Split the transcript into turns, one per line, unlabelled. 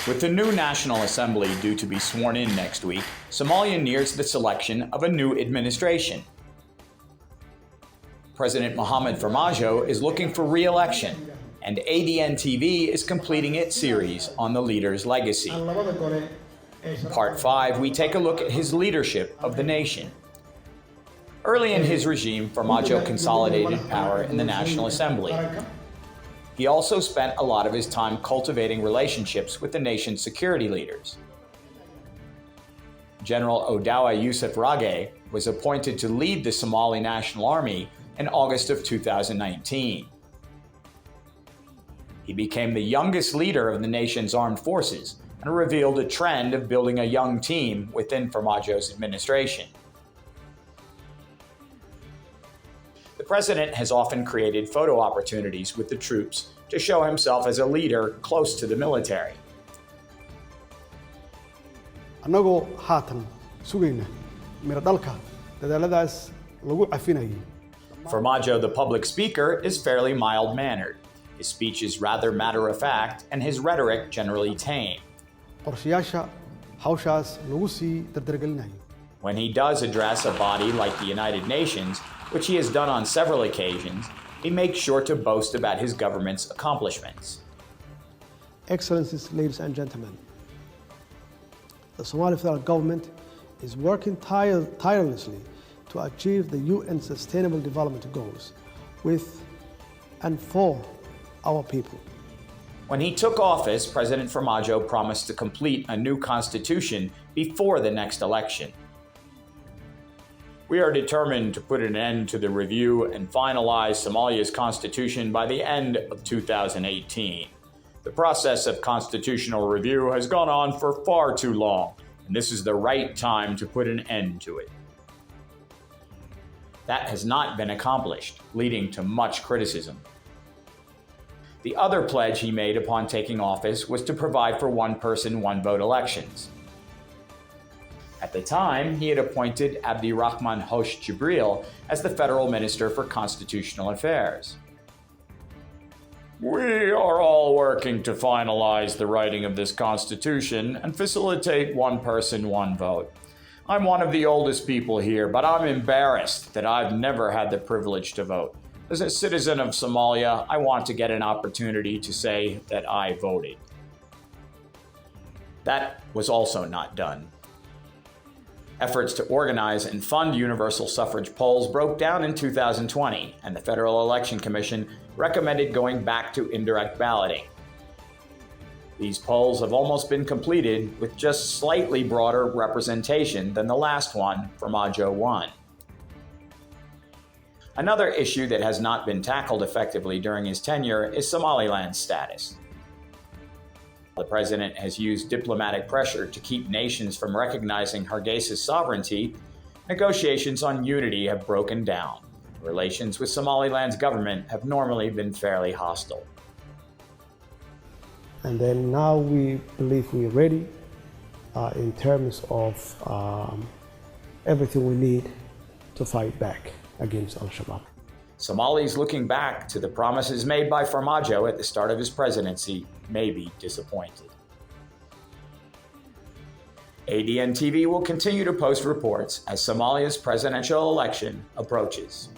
With the new National Assembly due to be sworn in next week, Somalia nears the selection of a new administration. President Mohamed Farmaajo is looking for re-election, and ADNtv is completing its series on the leader's legacy. In Part 5, we take a look at his leadership of the nation. Early in his regime, Farmaajo consolidated power in the National Assembly. He also spent a lot of his time cultivating relationships with the nation's security leaders. General Odawa Yusuf Rage was appointed to lead the Somali National Army in August of 2019. He became the youngest leader of the nation's armed forces and revealed a trend of building a young team within Farmaajo's administration. The president has often created photo opportunities with the troops to show himself as a leader close to the military.
Annagoo haatan sugayna miro dhalka dadaaladaas lagu cafinayay.
Farmaajo, the public speaker, is fairly mild-mannered. His speech is rather matter-of-fact, and his rhetoric generally tame.
Qorshayaasha hawshaas lagu sii dardargelinayo.
When he does address a body like the United Nations, which he has done on several occasions, he makes sure to boast about his government's accomplishments.
Excellencies, ladies and gentlemen, the Somali federal government is working tirelessly to achieve the UN Sustainable Development Goals with and for our people.
When he took office, President Farmaajo promised to complete a new constitution before the next election. We are determined to put an end to the review and finalize Somalia's constitution by the end of 2018. The process of constitutional review has gone on for far too long, and this is the right time to put an end to it. That has not been accomplished, leading to much criticism. The other pledge he made upon taking office was to provide for one-person, one-vote elections. At the time, he had appointed Abdirahman Hosh Jibril as the Federal Minister for Constitutional Affairs. We are all working to finalize the writing of this Constitution and facilitate one person, one vote. I'm one of the oldest people here, but I'm embarrassed that I've never had the privilege to vote. As a citizen of Somalia, I want to get an opportunity to say that I voted. That was also not done. Efforts to organize and fund universal suffrage polls broke down in 2020, and the Federal Election Commission recommended going back to indirect balloting. These polls have almost been completed with just slightly broader representation than the last one, Farmaajo won. Another issue that has not been tackled effectively during his tenure is Somaliland's status. The president has used diplomatic pressure to keep nations from recognizing Hargeysa's sovereignty. Negotiations on unity have broken down. Relations with Somaliland's government have normally been fairly hostile.
And then now we believe we're ready in terms of everything we need to fight back against Al-Shabaab.
Somalis looking back to the promises made by Farmaajo at the start of his presidency may be disappointed. ADNtv will continue to post reports as Somalia's presidential election approaches.